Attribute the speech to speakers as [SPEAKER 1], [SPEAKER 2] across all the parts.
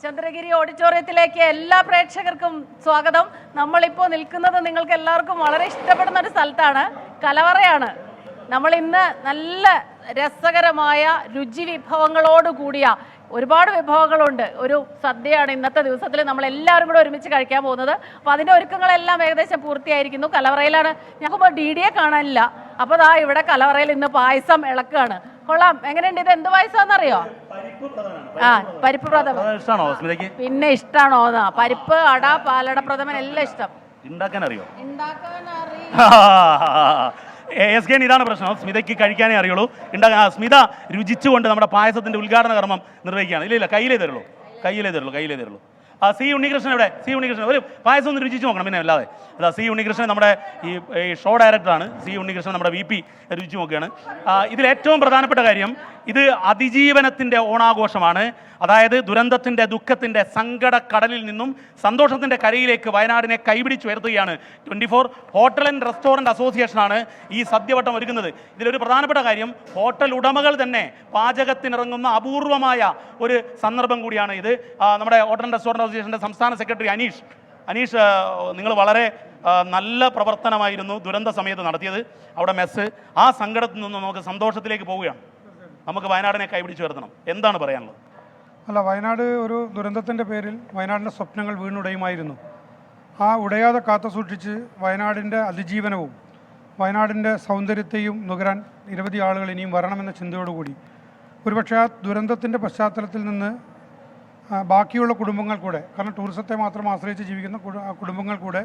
[SPEAKER 1] ചന്ദ്രഗിരി ഓഡിറ്റോറിയത്തിലേക്ക് എല്ലാ പ്രേക്ഷകർക്കും സ്വാഗതം. നമ്മളിപ്പോൾ നിൽക്കുന്നത് നിങ്ങൾക്ക് എല്ലാവർക്കും വളരെ ഇഷ്ടപ്പെടുന്ന ഒരു സ്ഥലത്താണ്, കലവറയാണ്. നമ്മൾ ഇന്ന് നല്ല രസകരമായ രുചി വിഭവങ്ങളോട് കൂടിയ ഒരുപാട് വിഭവങ്ങളുണ്ട്. ഒരു സദ്യയാണ് ഇന്നത്തെ ദിവസത്തിൽ നമ്മൾ എല്ലാവരും കൂടെ ഒരുമിച്ച് കഴിക്കാൻ പോകുന്നത്. അപ്പോൾ അതിൻ്റെ ഒരുക്കങ്ങളെല്ലാം ഏകദേശം പൂർത്തിയായിരിക്കുന്നു. കലവറയിലാണ്. ഞങ്ങൾക്ക് DD-യെ കാണാനില്ല. അപ്പോൾ ദാ ഇവിടെ കലവറയിൽ ഇന്ന് പായസം ഇളക്കുകയാണ്. കൊള്ളാം. എങ്ങനെയുണ്ട്? ഇത് എന്ത് പായസമാണെന്നറിയോ? പരിപ്പ് പ്രഥമൻ. പിന്നെ ഇഷ്ടമാണോ? പരിപ്പ്, അട, പാലട പ്രഥമൻ എല്ലാം ഇഷ്ടം.
[SPEAKER 2] ഉണ്ടാക്കാൻ അറിയോ? ഇതാണ് പ്രശ്നം. സ്മിതയ്ക്ക് കഴിക്കാനേ അറിയുള്ളൂ. സ്മിത രുചിച്ചുകൊണ്ട് നമ്മുടെ പായസത്തിന്റെ ഉദ്ഘാടന കർമ്മം നിർവഹിക്കുകയാണ്. ഇല്ല, കയ്യിലേ തരുള്ളൂ. സി ഉണ്ണികൃഷ്ണൻ ഇവിടെ. സി ഉണ്ണികൃഷ്ണൻ ഒരു പായസം ഒന്ന് രുചിച്ച് നോക്കണം. പിന്നെ അല്ലാതെ അതാ സി ഉണ്ണികൃഷ്ണൻ നമ്മുടെ ഈ ഷോ ഡയറക്ടറാണ്. സി ഉണ്ണികൃഷ്ണൻ നമ്മുടെ VP രുചിച്ച് നോക്കുകയാണ്. ഇതിലേറ്റവും പ്രധാനപ്പെട്ട കാര്യം, ഇത് അതിജീവനത്തിൻ്റെ ഓണാഘോഷമാണ്. അതായത് ദുരന്തത്തിൻ്റെ, ദുഃഖത്തിൻ്റെ, സങ്കട കടലിൽ നിന്നും സന്തോഷത്തിൻ്റെ കരയിലേക്ക് വയനാടിനെ കൈപിടിച്ചുയർത്തുകയാണ് 24 ഹോട്ടൽ ആൻഡ് റെസ്റ്റോറൻറ്റ് അസോസിയേഷനാണ് ഈ സദ്യവട്ടം ഒരുക്കുന്നത്. ഇതിലൊരു പ്രധാനപ്പെട്ട കാര്യം, ഹോട്ടൽ ഉടമകൾ തന്നെ പാചകത്തിനിറങ്ങുന്ന അപൂർവമായ ഒരു സന്ദർഭം കൂടിയാണ് ഇത്. നമ്മുടെ ഹോട്ടൽ ആൻഡ് റെസ്റ്റോറൻറ്റ് അസോസിയേഷൻ്റെ സംസ്ഥാന സെക്രട്ടറി അനീഷ്, നിങ്ങൾ വളരെ നല്ല പ്രവർത്തനമായിരുന്നു ദുരന്ത സമയത്ത് നടത്തിയത്. അവിടെ മെസ്സ്, ആ സങ്കടത്തിൽ നിന്നും നമുക്ക് സന്തോഷത്തിലേക്ക് പോവുകയാണ്. നമുക്ക് വയനാടിനെ കൈപിടിച്ച് ഉയർത്തണം. എന്താണ് പറയാനുള്ളത്?
[SPEAKER 3] അല്ല, വയനാട് ഒരു ദുരന്തത്തിൻ്റെ പേരിൽ വയനാടിൻ്റെ സ്വപ്നങ്ങൾ വീണുടയുമായിരുന്നു. ആ ഉടയാതെ കാത്തു സൂക്ഷിച്ച് വയനാടിൻ്റെ അതിജീവനവും വയനാടിൻ്റെ സൗന്ദര്യത്തെയും നുകരാൻ നിരവധി ആളുകൾ ഇനിയും വരണമെന്ന ചിന്തയോടുകൂടി ഒരുപക്ഷെ ആ ദുരന്തത്തിൻ്റെ പശ്ചാത്തലത്തിൽ നിന്ന് ബാക്കിയുള്ള കുടുംബങ്ങൾ കൂടെ, കാരണം ടൂറിസത്തെ മാത്രം ആശ്രയിച്ച് ജീവിക്കുന്ന കുടുംബങ്ങൾ കൂടെ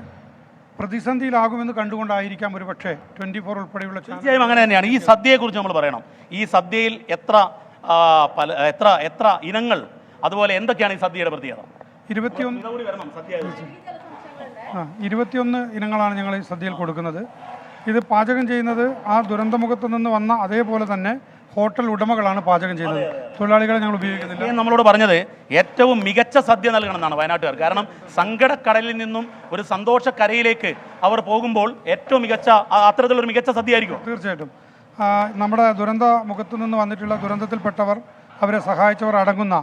[SPEAKER 3] പ്രതിസന്ധിയിലാകുമെന്ന് കണ്ടുകൊണ്ടായിരിക്കാം ഒരുപക്ഷെ 24 ഉൾപ്പെടെയുള്ള.
[SPEAKER 2] തീർച്ചയായും അങ്ങനെ തന്നെയാണ്. ഈ സദ്യയെക്കുറിച്ച് നമ്മൾ പറയണം. ഈ സദ്യയിൽ എത്ര ഇനങ്ങൾ, അതുപോലെ എന്തൊക്കെയാണ് ഈ സദ്യയുടെ പ്രത്യേകത?
[SPEAKER 3] 21 ഇനങ്ങളാണ് ഞങ്ങൾ ഈ സദ്യയിൽ കൊടുക്കുന്നത്. ഇത് പാചകം ചെയ്യുന്നത് ആ ദുരന്തമുഖത്ത് നിന്ന് വന്ന അതേപോലെ തന്നെ ഹോട്ടൽ ഉടമകളാണ് പാചകം ചെയ്യുന്നത്. തൊഴിലാളികളെ ഞങ്ങൾ ഉപയോഗിക്കുന്നില്ല.
[SPEAKER 2] നമ്മളോട് പറഞ്ഞത് ഏറ്റവും മികച്ച സദ്യ നൽകണമെന്നാണ് വയനാട്ടുകാർ. കാരണം സങ്കടക്കടലിൽ നിന്നും ഒരു സന്തോഷക്കരയിലേക്ക് അവർ പോകുമ്പോൾ ഏറ്റവും മികച്ച അത്തരത്തിലൊരു മികച്ച സദ്യ ആയിരിക്കും.
[SPEAKER 3] തീർച്ചയായിട്ടും നമ്മുടെ ദുരന്ത മുഖത്തു നിന്ന് വന്നിട്ടുള്ള ദുരന്തത്തിൽപ്പെട്ടവർ, അവരെ സഹായിച്ചവർ അടങ്ങുന്ന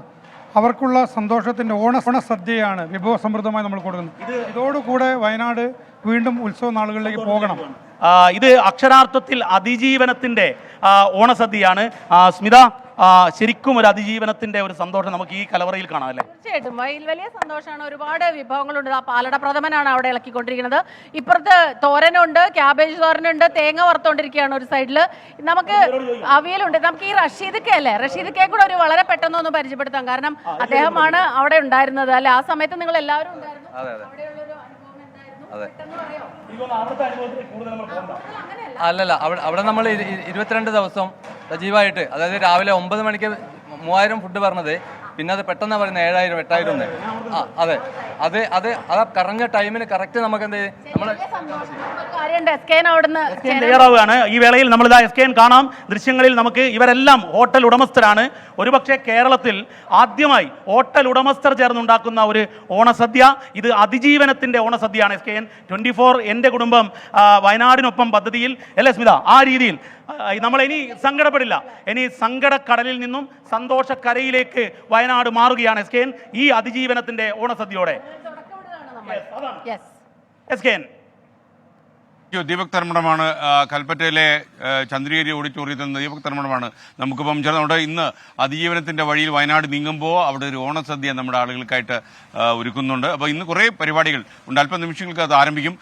[SPEAKER 3] അവർക്കുള്ള സന്തോഷത്തിൻ്റെ ഓണസദ്യയാണ് വിഭവസമൃദ്ധമായി നമ്മൾ കൊടുക്കുന്നത്. ഇതോടുകൂടെ വയനാട് വീണ്ടും ഉത്സവ നാളുകളിലേക്ക് പോകണം.
[SPEAKER 2] ഇത് അക്ഷരാർത്ഥത്തിൽ അതിജീവനത്തിൻ്റെ ഓണസദ്യയാണ്. സ്മിത, ശരിക്കും ഒരു അതിജീവനത്തിന്റെ ഒരു സന്തോഷം നമുക്ക് ഈ കലവറയിൽ കാണാം അല്ലേ?
[SPEAKER 1] തീർച്ചയായിട്ടും വലിയ സന്തോഷമാണ്. ഒരുപാട് വിഭവങ്ങളുണ്ട്. ആ പാലട പ്രഥമനാണ് അവിടെ ഇളക്കിക്കൊണ്ടിരിക്കുന്നത്. ഇപ്പുറത്ത് തോരനുണ്ട്, ക്യാബേജ് തോരനുണ്ട്, തേങ്ങ വറുത്തോണ്ടിരിക്കുകയാണ് ഒരു സൈഡിൽ. നമുക്ക് അവിയലുണ്ട്. നമുക്ക് ഈ റഷീദ് കൂടെ ഒരു വളരെ പെട്ടെന്ന് ഒന്ന് പരിചയപ്പെടുത്താം. കാരണം അദ്ദേഹമാണ് അവിടെ ഉണ്ടായിരുന്നത് അല്ലെ? ആ സമയത്ത് നിങ്ങൾ എല്ലാവരും ഉണ്ടായിരുന്നു.
[SPEAKER 4] അല്ലല്ല, അവിടെ നമ്മൾ 22 ദിവസം സജീവമായിട്ട്, അതായത് രാവിലെ 9 മണിക്ക് 3000 ഫുഡ് പറഞ്ഞത്, പിന്നെ അത് പെട്ടെന്ന് പറയുന്നത് 7000 8000 ഉണ്ട്. അതെ അത് കറഞ്ഞ ടൈമിന് കറക്റ്റ് നമുക്ക് എന്ത്
[SPEAKER 2] തയ്യാറാവുകയാണ്. ഈ വേളയിൽ നമ്മൾ SKN കാണാം. ദൃശ്യങ്ങളിൽ നമുക്ക് ഇവരെല്ലാം ഹോട്ടൽ ഉടമസ്ഥരാണ്. ഒരുപക്ഷെ കേരളത്തിൽ ആദ്യമായി ഹോട്ടൽ ഉടമസ്ഥർ ചേർന്നുണ്ടാക്കുന്ന ഒരു ഓണസദ്യ. ഇത് അതിജീവനത്തിന്റെ ഓണസദ്യയാണ്. SKN 24 എൻ്റെ കുടുംബം വയനാടിനൊപ്പം പദ്ധതിയിൽ അല്ലേ സ്മിത? ആ രീതിയിൽ നമ്മൾ ഇനി സങ്കടപ്പെടില്ല. ഇനി സങ്കടക്കടലിൽ നിന്നും സന്തോഷക്കരയിലേക്ക് വയനാട് മാറുകയാണ് SKN ഈ അതിജീവനത്തിന്റെ ഓണസദ്യയോടെ. SKN
[SPEAKER 5] ദീപക് തർമ്മടമാണ് കൽപ്പറ്റയിലെ ചന്ദ്രഗിരി ഓഡിറ്റോറിയത്തിൽ നിന്ന്. ദീപക് തർമ്മടമാണ് നമുക്കിപ്പം ചേർന്നുകൊണ്ട് ഇന്ന് അതിജീവനത്തിന്റെ വഴിയിൽ വയനാട് നീങ്ങുമ്പോൾ അവിടെ ഒരു ഓണസദ്യ നമ്മുടെ ആളുകൾക്കായിട്ട് ഒരുക്കുന്നുണ്ട്. അപ്പോൾ ഇന്ന് കുറേ പരിപാടികൾ ഉണ്ട്. അല്പം നിമിഷങ്ങൾക്ക് അത് ആരംഭിക്കും.